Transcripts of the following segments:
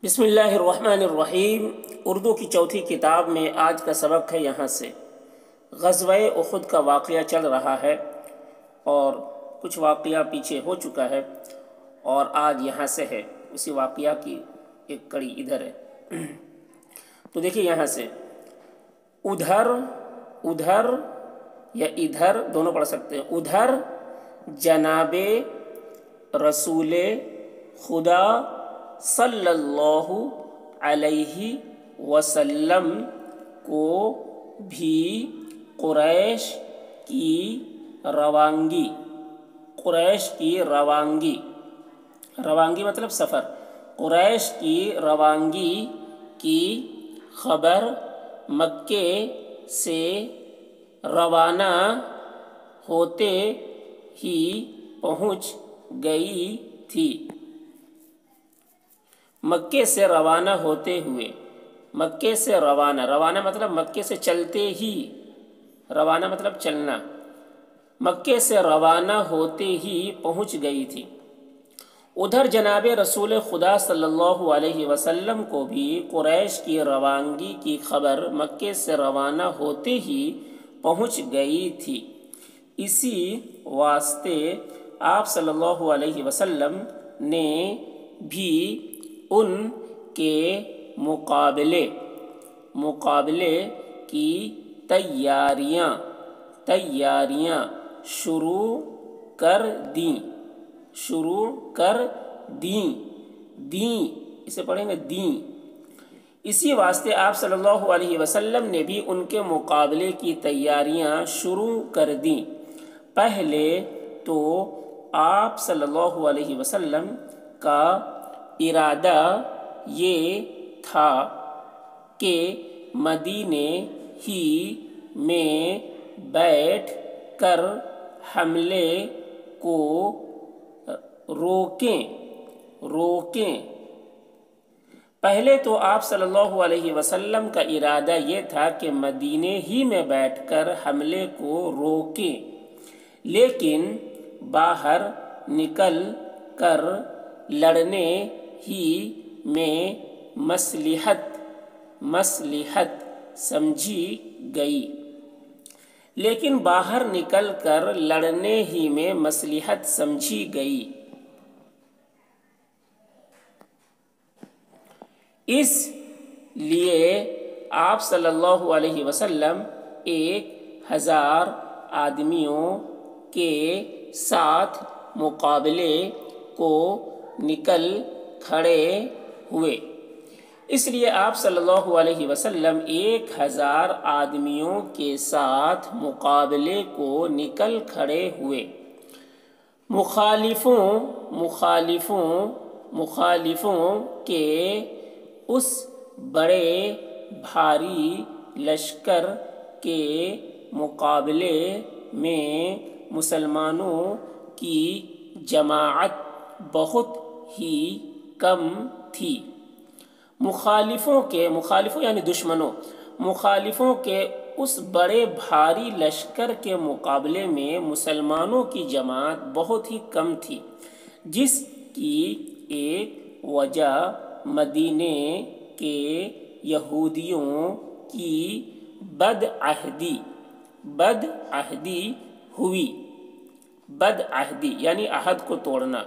بسم اللہ الرحمن الرحیم۔ اردو کی چوتھی کتاب میں آج کا سبق ہے یہاں سے۔ غزوہ احد کا واقعہ چل رہا ہے اور کچھ واقعہ پیچھے ہو چکا ہے اور آج یہاں سے ہے، اسی واقعہ کی ایک کڑی ادھر ہے۔ تو دیکھیے یہاں سے ادھر یا ادھر دونوں پڑھ سکتے ہیں۔ ادھر جناب رسول خدا صلی اللہ علیہ وسلم کو بھی قریش کی روانگی مطلب سفر، قریش کی روانگی کی خبر مکے سے روانہ ہوتے ہی پہنچ گئی تھی۔ مکے سے روانہ ہوتے ہوئے، مکے سے روانہ مطلب مکے سے چلتے ہی، روانہ مطلب چلنا، مکے سے روانہ ہوتے ہی پہنچ گئی تھی۔ ادھر جناب رسول خدا صلی اللہ علیہ وسلم کو بھی قریش کی روانگی کی خبر مکے سے روانہ ہوتے ہی پہنچ گئی تھی۔ اسی واسطے آپ صلی اللہ علیہ وسلم نے بھی ان کے مقابلے کی تیاریاں شروع کر دیں، اسے پڑھیں گے دیں۔ اسی واسطے آپ صلی اللہ علیہ وسلم نے بھی ان کے مقابلے کی تیاریاں شروع کر دیں۔ پہلے تو آپ صلی اللہ علیہ وسلم کا ارادہ یہ تھا کہ مدینے ہی میں بیٹھ کر حملے کو روکیں۔ پہلے تو آپ صلی اللہ علیہ وسلم کا ارادہ یہ تھا کہ مدینے ہی میں بیٹھ کر حملے کو روکیں، لیکن باہر نکل کر لڑنے ہی میں مصلحت سمجھی گئی۔ اس لیے آپ صلی اللہ علیہ وسلم 1000 آدمیوں کے ساتھ مقابلے کو نکل کھڑے ہوئے۔ اس لیے آپ صلی اللہ علیہ وسلم 1000 آدمیوں کے ساتھ مقابلے کو نکل کھڑے ہوئے۔ مخالفوں کے اس بڑے بھاری لشکر کے مقابلے میں مسلمانوں کی جماعت بہت ہی کم تھی۔ مخالفوں یعنی دشمنوں، مخالفوں کے اس بڑے بھاری لشکر کے مقابلے میں مسلمانوں کی جماعت بہت ہی کم تھی، جس کی ایک وجہ مدینے کے یہودیوں کی بدعہدی ہوئی۔ بدعہدی یعنی عہد کو توڑنا،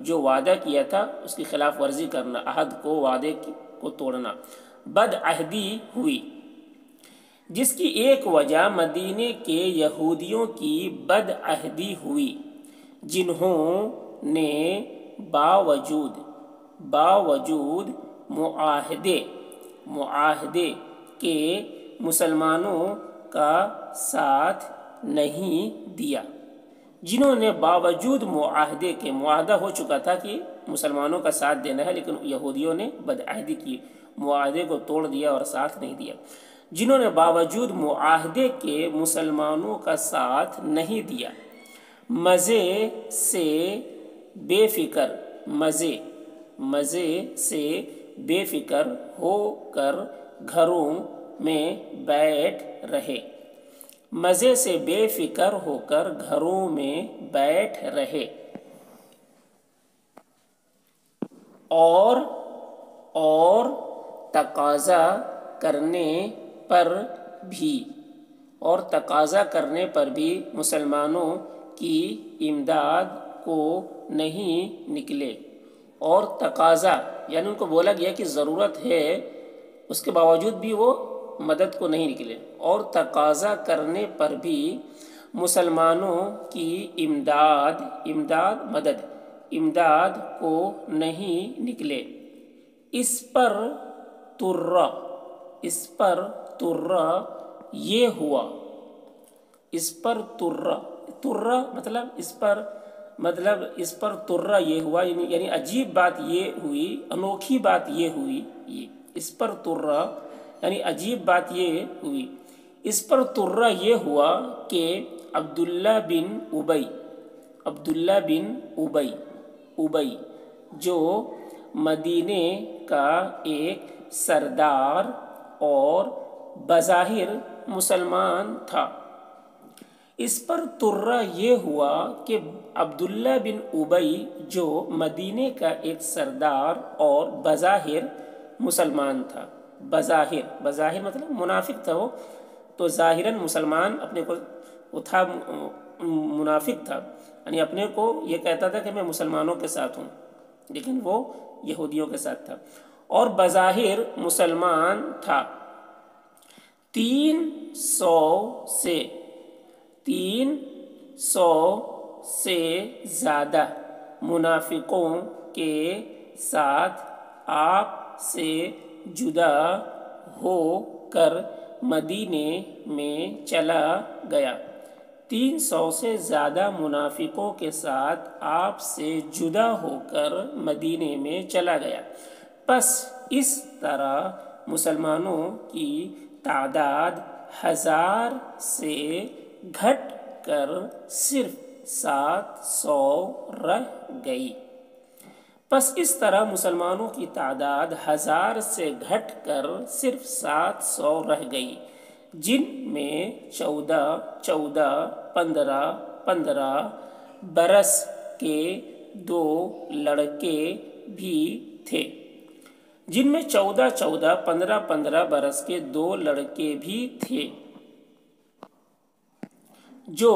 جو وعدہ کیا تھا اس کی خلاف ورزی کرنا، عہد کو، وعدے کو توڑنا، بدعہدی ہوئی، جس کی ایک وجہ مدینے کے یہودیوں کی بدعہدی ہوئی، جنہوں نے باوجود معاہدے کے مسلمانوں کا ساتھ نہیں دیا۔ جنہوں نے باوجود معاہدے کے، معاہدہ ہو چکا تھا کہ مسلمانوں کا ساتھ دینا ہے، لیکن یہودیوں نے بدعہدی کی، معاہدے کو توڑ دیا اور ساتھ نہیں دیا۔ جنہوں نے باوجود معاہدے کے مسلمانوں کا ساتھ نہیں دیا، مزے سے بے فکر ہو کر گھروں میں بیٹھ رہے، مزے سے بے فکر ہو کر گھروں میں بیٹھ رہے، اور اور تقاضا کرنے پر بھی مسلمانوں کی امداد کو نہیں نکلے۔ اور تقاضا یعنی ان کو بولا گیا کہ ضرورت ہے، اس کے باوجود بھی وہ مدد کو نہیں نکلے، اور تقاضا کرنے پر بھی مسلمانوں کی امداد کو نہیں نکلے۔ اس پر ترہ یہ ہوا، یعنی عجیب بات یہ ہوئی، انوکھی بات یہ ہوئی، اس پر ترہ یعنی عجیب بات یہ ہوئی، اس پر ترہ یہ ہوا کہ عبداللہ بن ابی جو مدینے کا ایک سردار اور بظاہر مسلمان تھا، اس پر ترہ یہ ہوا کہ عبداللہ بن ابی جو مدینے کا ایک سردار اور بظاہر مسلمان تھا۔ بظاہر مطلب منافق تھا وہ، تو ظاہراً مسلمان اپنے کو وہ تھا، منافق تھا، یعنی اپنے کو یہ کہتا تھا کہ میں مسلمانوں کے ساتھ ہوں، لیکن وہ یہودیوں کے ساتھ تھا، اور بظاہر مسلمان تھا۔ 300 سے زیادہ منافقوں کے ساتھ آپ سے جدا ہو کر مدینے میں چلا گیا۔ 300 سے زیادہ منافقوں کے ساتھ آپ سے جدا ہو کر مدینے میں چلا گیا۔ پس اس طرح مسلمانوں کی تعداد 1000 سے گھٹ کر صرف 700 رہ گئی۔ پس اس طرح مسلمانوں کی تعداد 1000 سے گھٹ کر صرف 700 رہ گئی، جن میں 15 برس کے 2 لڑکے بھی تھے، 15 برس کے 2 لڑکے بھی تھے، جو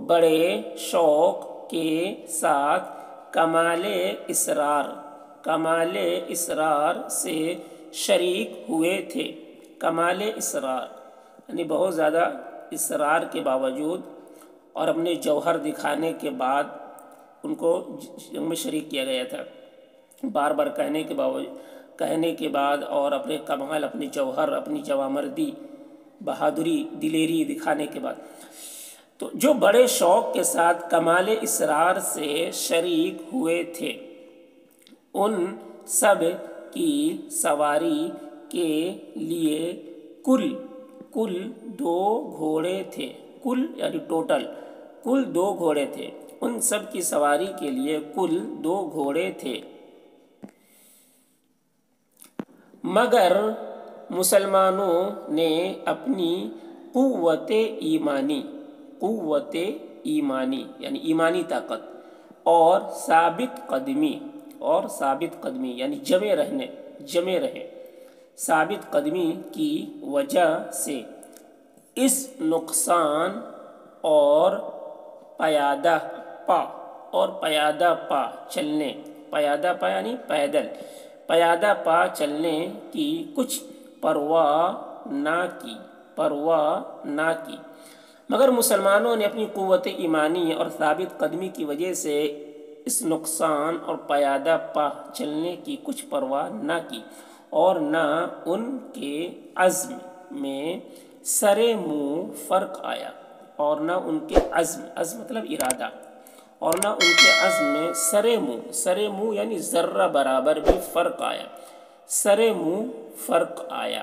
بڑے شوق کے ساتھ کمال اصرار سے شریک ہوئے تھے۔ کمال اصرار یعنی بہت زیادہ اصرار کے باوجود اور اپنے جوہر دکھانے کے بعد ان کو جنگ میں شریک کیا گیا تھا، بار بار کہنے کے بعد اور اپنے کمال، اپنے جوہر، اپنی جوامردی، بہادری، دلیری دکھانے کے بعد، تو جو بڑے شوق کے ساتھ کمال اصرار سے شریک ہوئے تھے، ان سب کی سواری کے لیے کل 2 گھوڑے تھے، کل یعنی ٹوٹل، کل 2 گھوڑے تھے، ان سب کی سواری کے لیے کل 2 گھوڑے تھے۔ مگر مسلمانوں نے اپنی قوت ایمانی یعنی ایمانی طاقت اور ثابت قدمی یعنی جمے رہے ثابت قدمی کی وجہ سے اس نقصان اور پیادہ پا چلنے کی کچھ پرواہ نہ کی، مگر مسلمانوں نے اپنی قوت ایمانی اور ثابت قدمی کی وجہ سے اس نقصان اور پیادہ پا چلنے کی کچھ پرواہ نہ کی، اور نہ ان کے عزم میں سرے منہ فرق آیا، اور نہ ان کے عزم مطلب ارادہ، اور نہ ان کے عزم میں سرے منہ یعنی ذرہ برابر بھی فرق آیا، سرے منہ فرق آیا۔